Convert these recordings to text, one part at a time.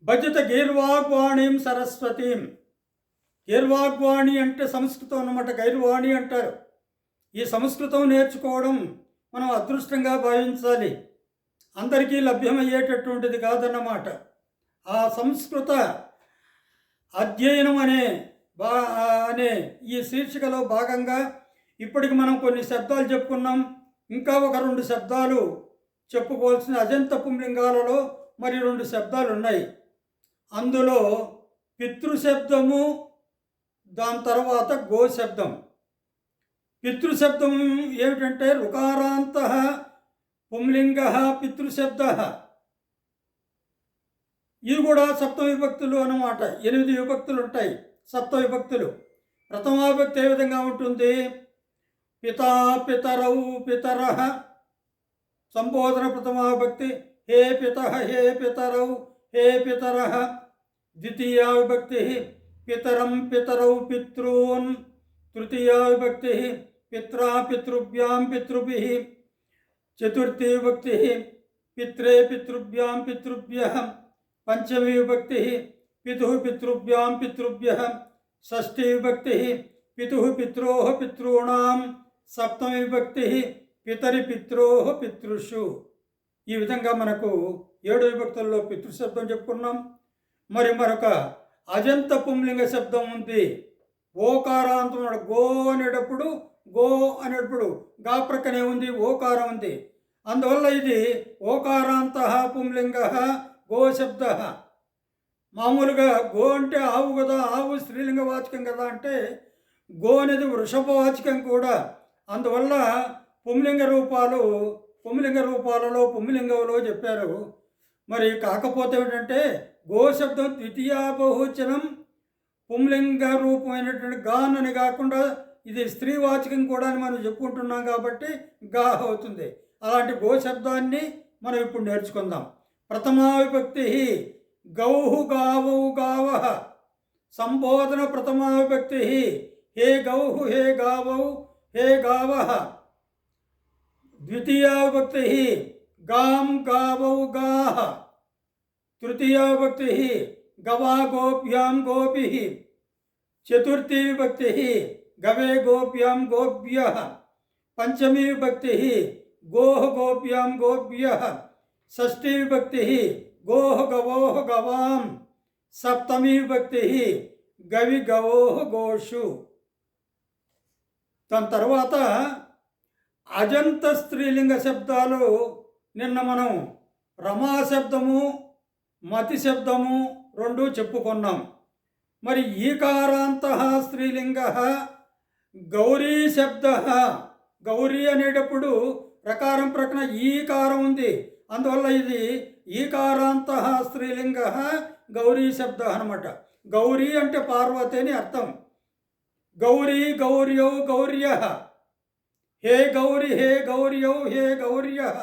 భజత గీర్వాగ్వాణీం సరస్వతీం. గీర్వాగ్వాణి అంటే సంస్కృతం అన్నమాట, గైర్వాణి అంటారు. ఈ సంస్కృతం నేర్చుకోవడం మనం అదృష్టంగా భావించాలి, అందరికీ లభ్యమయ్యేటటువంటిది కాదన్నమాట. ఆ సంస్కృత అధ్యయనం అనే ఈ శీర్షికలో భాగంగా ఇప్పటికి మనం కొన్ని శబ్దాలు చెప్పుకున్నాం. ఇంకా ఒక 2 శబ్దాలు చెప్పుకోవాల్సిన అజంత పుంలింగాలలో మరి 2 శబ్దాలు ఉన్నాయి. అందులో పితృశబ్దము, దాని తర్వాత గో శబ్దం. పితృశబ్దం ఏమిటంటే రుకారాంత పుంలింగ పితృశబ్ద. ఇవి కూడా సప్తమ విభక్తులు అన్నమాట. 8 విభక్తులు ఉంటాయి సప్త విభక్తులు. ప్రథమా విభక్తి ఏ విధంగా ఉంటుంది? పితా పితరౌ పితరః. సంబోధన ప్రథమా విభక్తి హే పితః హే పితరౌ హే పితరః. ద్వితీయా విభక్తి పితరం పితరౌ పితॄన్. తృతీయా విభక్తి పిత్రా పితృభ్యాం పితృభిః. చతుర్థీ విభక్తి పిత్రే పితృభ్యాం పితృభ్యః. పంచమీ విభక్తి పితుః పితృభ్యాం పితృభ్యః. షష్ఠీ విభక్తి పితుః పిత్రోః పితॄణాం. సప్తమీ విభక్తి పితరి పిత్రోః పితృషు. ఈ విధంగా మనకు 7 విభక్తుల్లో పితృశబ్దం చెప్పుకున్నాం. మరొక అజంత పుంలింగ శబ్దం ఉంది. ఓకారాంతం. గో అనేటప్పుడు గా ప్రక్కనే ఉంది ఓకారం ఉంది. అందువల్ల ఇది ఓకారాంత పుంలింగ గో శబ్ద. మామూలుగా గో అంటే ఆవు కదా, ఆవు స్త్రీలింగ వాచకం కదా. అంటే గో అనేది వృషభవాచకం కూడా. అందువల్ల పుంలింగ రూపాలలో పుంలింగంలో చెప్పారు. మరి కాకపోతే ఏమిటంటే గో శబ్దం ద్వితీయ బహువచనం పుంలింగ రూపమైనటువంటి గాన్ అని కాకుండా ఇది స్త్రీవాచకం కూడా అని మనం చెప్పుకుంటున్నాం కాబట్టి గా అవుతుంది. అలాంటి గో శబ్దాన్ని మనం ఇప్పుడు నేర్చుకుందాం. ప్రథమా విభక్తి గౌహు గావౌ గావః. సంబోధన ప్రథమా విభక్తి హే గౌహు హే గావౌ హే గావః. ద్వితీయా విభక్తి గాం గావౌ గాః. తృతీయా విభక్తి గవా గోప్యాం గోపిః. చతుర్థీ విభక్తి గవే గోప్యాం గోప్యః. పంచమీ విభక్తి గోః గోప్యాం గోప్యః. షష్ఠీ విభక్తి గోః గవోః గవాం. సప్తమీ విభక్తి గవి గవోః గోషు. దాని తర్వాత అజంత స్త్రీలింగ శబ్దాలు నిన్న మనం రమా శబ్దము మతి శబ్దము 2 చెప్పుకున్నాం. మరి ఈకారాంత స్త్రీలింగ గౌరీ శబ్ద. గౌరీ అనేటప్పుడు రకారం ప్రక్కన ఈకారం ఉంది. అందువల్ల ఇది ఈకారాంత స్త్రీలింగ గౌరీ శబ్ద అన్నమాట. గౌరీ అంటే పార్వతి అని అర్థం. గౌరీ గౌర్యౌ గౌర్యః. హే గౌరి హే గౌర్యౌ హే గౌర్యః.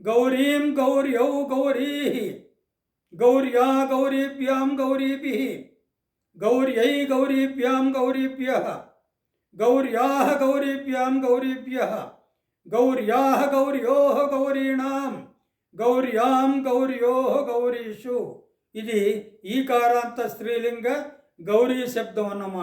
గౌరీం గౌర్యౌ గౌరీః. గౌర్యా గౌరీభ్యాం గౌరీభిః. గౌర్యై గౌరీభ్యాం గౌరీభ్యః. గౌర్యాః గౌరీభ్యాం గౌరీభ్యః. గౌర్యాః గౌర్యోః గౌరీణాం. గౌర్యాం గౌర్యోః గౌరీషు. ఇది ఈకారాంత స్త్రీలింగ గౌరీ శబ్దం అన్నమాట.